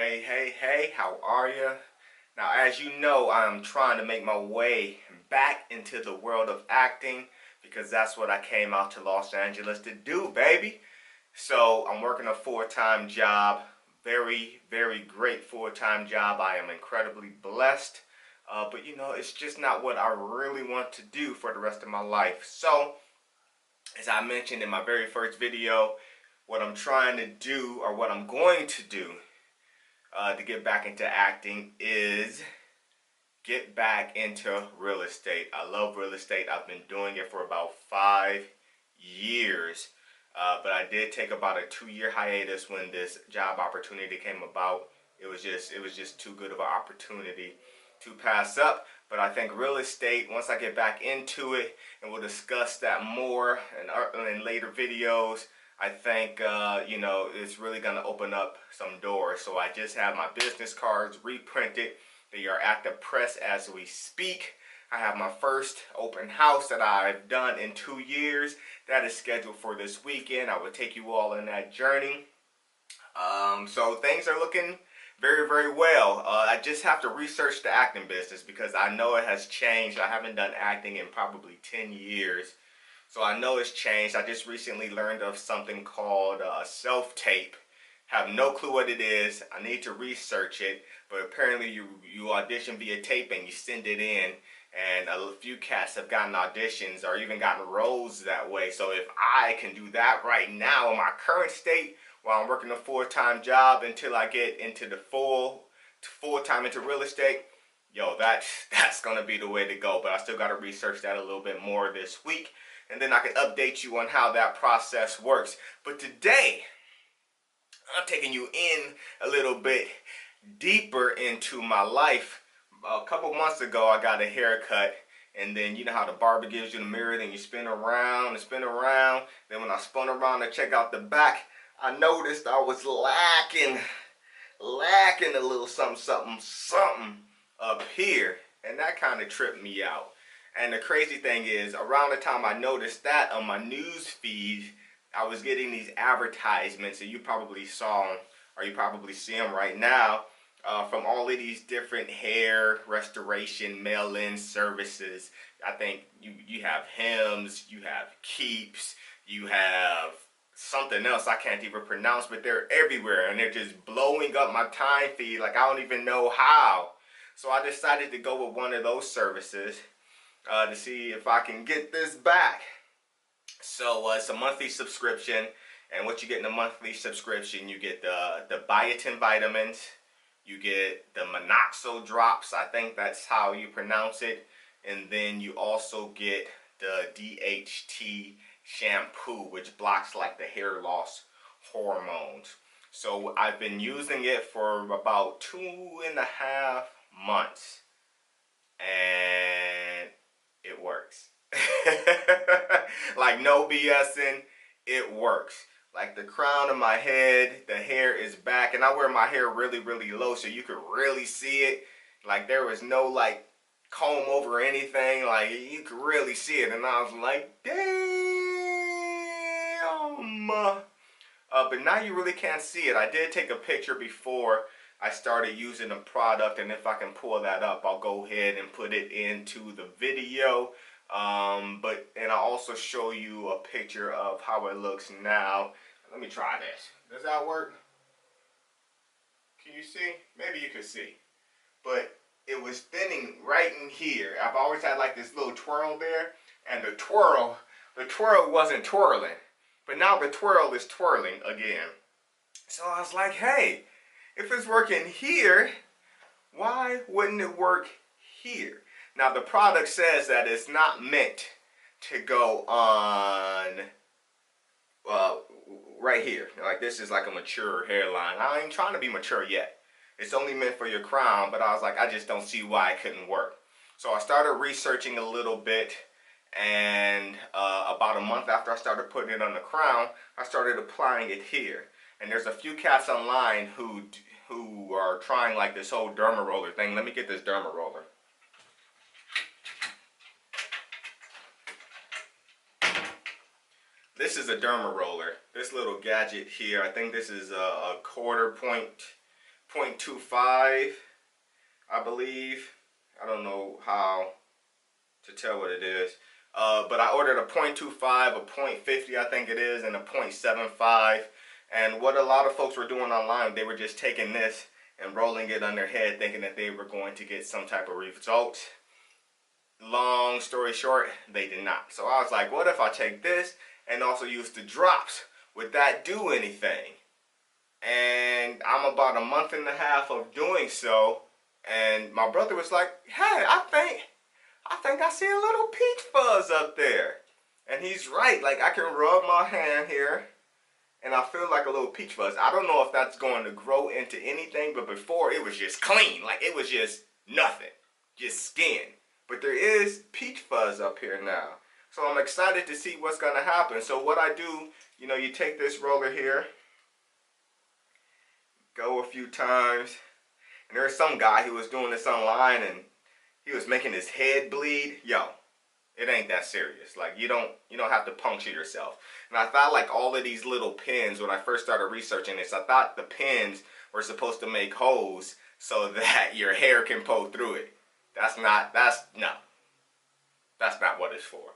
Hey, how are you? Now, as you know, I'm trying to make my way back into the world of acting because that's what I came out to Los Angeles to do, baby. So, I'm working a full-time job, very great full-time job. I am incredibly blessed, but it's just not what I really want to do for the rest of my life. So, as I mentioned in my very first video, what I'm trying to do, or what I'm going to do, to get back into acting is get back into real estate. I love real estate. I've been doing it for about 5 years. But I did take about a 2-year hiatus when this job opportunity came about. It was just too good of an opportunity to pass up. But I think real estate, once I get back into it, and we'll discuss that more in later videos, I think, it's really going to open up some doors. So I just have my business cards reprinted. They are at the press as we speak. I have my first open house that I've done in 2 years. That is scheduled for this weekend. I will take you all on that journey. So things are looking very well. I just have to research the acting business because I know it has changed. I haven't done acting in probably 10 years. So I know it's changed. I just recently learned of something called self-tape. Have no clue what it is. I need to research it. But apparently you audition via tape and you send it in. And a few cats have gotten auditions or even gotten roles that way. So if I can do that right now in my current state while I'm working a full-time job until I get into the full-time into real estate, yo, that's going to be the way to go. But I still got to research that a little bit more this week. And then I can update you on how that process works. But today, I'm taking you in a little bit deeper into my life. A couple months ago, I got a haircut. And then you know how the barber gives you the mirror, then you spin around and spin around. Then when I spun around to check out the back, I noticed I was lacking a little something up here. And that kind of tripped me out. And the crazy thing is, around the time I noticed that on my news feed, I was getting these advertisements that you probably saw, or you probably see them right now, from all of these different hair restoration mail-in services. I think you have Hims, you have Keeps, you have something else I can't even pronounce, but they're everywhere, and they're just blowing up my time feed like I don't even know how. So I decided to go with one of those services. To see if I can get this back. So it's a monthly subscription, and what you get in a monthly subscription, you get the biotin vitamins, you get the Minoxidil drops, I think that's how you pronounce it, and then you also get the DHT shampoo, which blocks like the hair loss hormones. So I've been using it for about 2.5 months, and it works. Like no BSing, it works. Like the crown of my head, the hair is back, and I wear my hair really low so you could really see it. Like there was no like comb over or anything, like you could really see it, and I was like, damn. But now you really can't see it. I did take a picture before I started using the product, and if I can pull that up, I'll go ahead and put it into the video. And I'll also show you a picture of how it looks now. Let me try this. Does that work? Can you see? Maybe you can see. But it was thinning right in here. I've always had like this little twirl there, and the twirl wasn't twirling. But now the twirl is twirling again. So I was like, hey, if it's working here, why wouldn't it work here? Now the product says that it's not meant to go on right here. Like this is like a mature hairline. I ain't trying to be mature yet. It's only meant for your crown, but I was like, I just don't see why it couldn't work. So I started researching a little bit, and about a month after I started putting it on the crown, I started applying it here. And there's a few cats online who are trying like this whole Derma Roller thing. Let me get this Derma Roller. This is a Derma Roller. This little gadget here, I think this is a 1/4 point 0.25, I believe. I don't know how to tell what it is. But I ordered a 0.25, a 0.50 I think it is, and a 0.75. And what a lot of folks were doing online, they were just taking this and rolling it on their head thinking that they were going to get some type of result. Long story short, they did not. So I was like, what if I take this and also use the drops? Would that do anything? And I'm about a month and a half of doing so, and my brother was like, hey, I think I see a little peach fuzz up there. And he's right. Like, I can rub my hand here and I feel like a little peach fuzz. I don't know if that's going to grow into anything, but before it was just clean. Like, it was just nothing, just skin. But there is peach fuzz up here now. So I'm excited to see what's going to happen. So what I do, you know, you take this roller here, go a few times, and there's some guy who was doing this online and he was making his head bleed. Yo, it ain't that serious. Like, you don't have to puncture yourself. And I thought, like, all of these little pins, when I first started researching this, I thought the pins were supposed to make holes so that your hair can pull through it. That's not what it's for.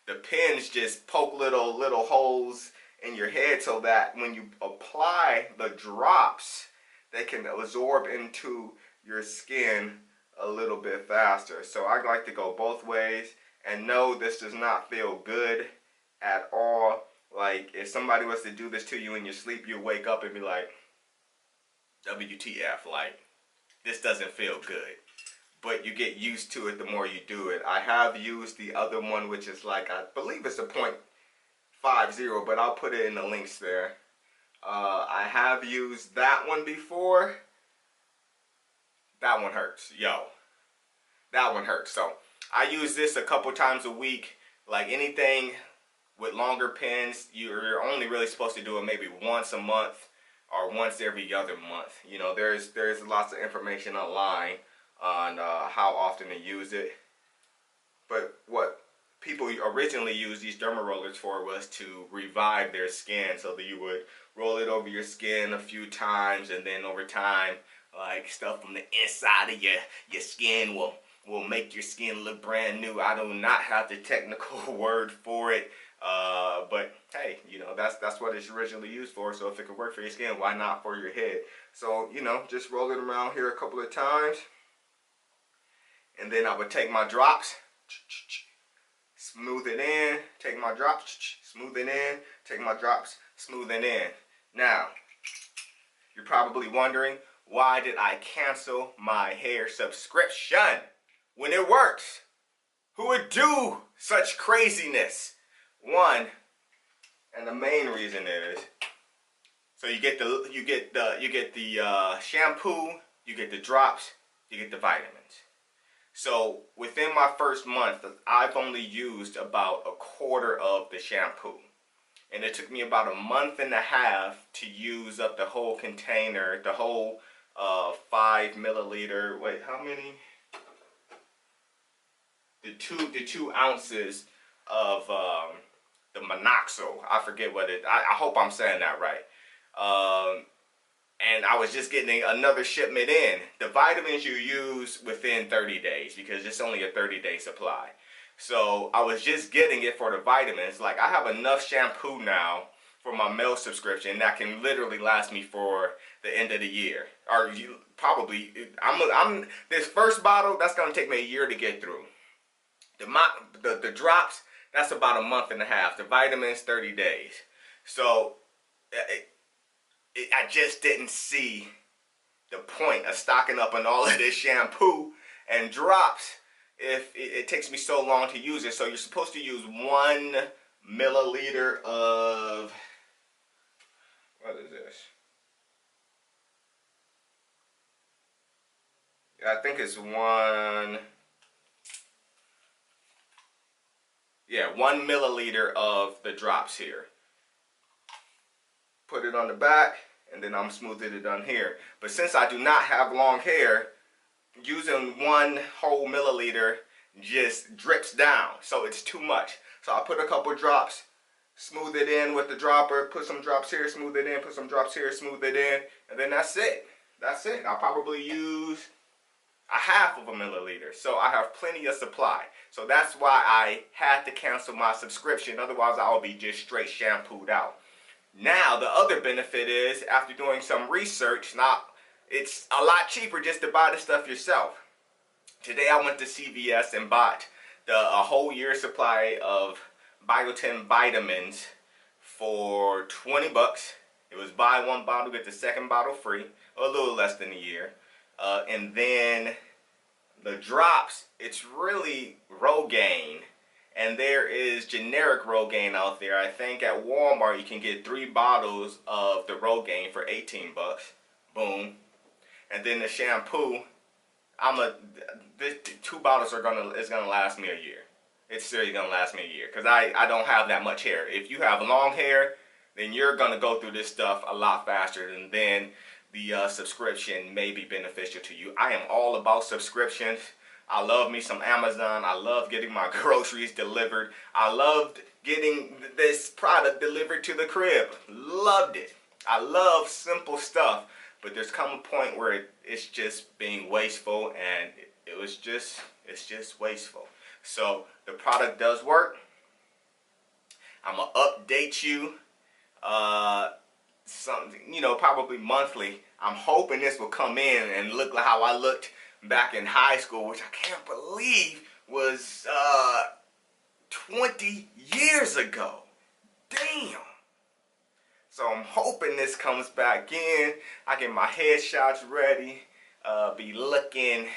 The pins just poke little holes in your head so that when you apply the drops, they can absorb into your skin a little bit faster. So I like to go both ways, and no, this does not feel good at all. Like, if somebody was to do this to you in your sleep, you wake up and be like, WTF, like, this doesn't feel good. But you get used to it the more you do it. I have used the other one, which is like, I believe it's a 0.50, but I'll put it in the links there. I have used that one before. That one hurts, yo. That one hurts. So I use this a couple times a week. Like, anything with longer pins, you're only really supposed to do it maybe once a month or once every other month. You know, there's lots of information online on how often to use it. But what people originally used these derma rollers for was to revive their skin, so that you would roll it over your skin a few times, and then over time, like, stuff from the inside of your skin will make your skin look brand new. I do not have the technical word for it, but hey, you know, that's what it's originally used for. So if it could work for your skin, why not for your head? So, you know, just roll it around here a couple of times, and then I would take my drops, smooth it in, take my drops, smooth it in, take my drops, smooth it in. Now, you're probably wondering, why did I cancel my hair subscription when it works? Who would do such craziness? One, and the main reason is, so you get the shampoo, you get the drops, you get the vitamins. So within my first month, I've only used about a quarter of the shampoo. And it took me about a month and a half to use up the whole container, the whole 5 milliliter, wait, how many? The two ounces of the Minoxidil. I forget what it, I hope I'm saying that right. And I was just getting another shipment in. The vitamins you use within 30 days, because it's only a 30-day supply. So I was just getting it for the vitamins. Like, I have enough shampoo now for my mail subscription that can literally last me for the end of the year. Or you probably, this first bottle, that's gonna take me a year to get through. The drops, that's about a month and a half. The vitamins, 30 days. So I just didn't see the point of stocking up on all of this shampoo and drops if it takes me so long to use it. So you're supposed to use 1 milliliter of, what is this? I think it's 1 milliliter of the drops here. Put it on the back, and then I'm smoothing it on here. But since I do not have long hair, using 1 whole milliliter just drips down, so it's too much. So I put a couple drops, smooth it in with the dropper, put some drops here, smooth it in, put some drops here, smooth it in, and then that's it. That's it. I'll probably use a half of a milliliter. So I have plenty of supply. So that's why I had to cancel my subscription. Otherwise, I would be just straight shampooed out. Now, the other benefit is, after doing some research, now it's a lot cheaper just to buy the stuff yourself. Today I went to CVS and bought a whole year supply of Biotin vitamins for 20 bucks. It was buy one bottle, get the second bottle free, a little less than a year. And then the drops, it's really Rogaine. And there is generic Rogaine out there. I think at Walmart you can get 3 bottles of the Rogaine for 18 bucks. Boom. And then the shampoo, the 2 bottles is gonna last me a year. It's seriously gonna last me a year because I don't have that much hair. If you have long hair, then you're gonna go through this stuff a lot faster, and then the subscription may be beneficial to you. I am all about subscriptions. I love me some Amazon. I love getting my groceries delivered. I loved getting this product delivered to the crib. Loved it. I love simple stuff, but there's come a point where it's just being wasteful, and it's just wasteful. So the product does work. I'm gonna update you something, probably monthly. I'm hoping this will come in and look like how I looked back in high school, which I can't believe was 20 years ago. Damn. So I'm hoping this comes back in. I get my headshots ready, be looking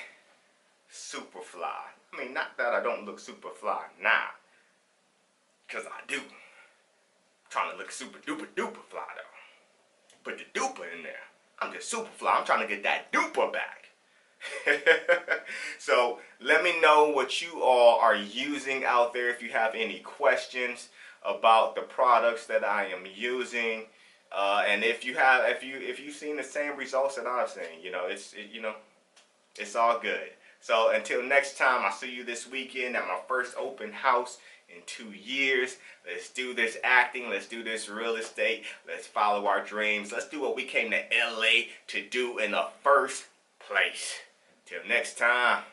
super fly. I mean, not that I don't look super fly now, because I do. I'm trying to look super duper duper fly though. Put the duper in there. I'm just super fly. I'm trying to get that duper back. So let me know what you all are using out there. If you have any questions about the products that I am using, and if you've seen the same results that I've seen, it's all good. So until next time, I'll see you this weekend at my first open house in 2 years. Let's do this acting. Let's do this real estate. Let's follow our dreams. Let's do what we came to LA to do in the first place. Till next time.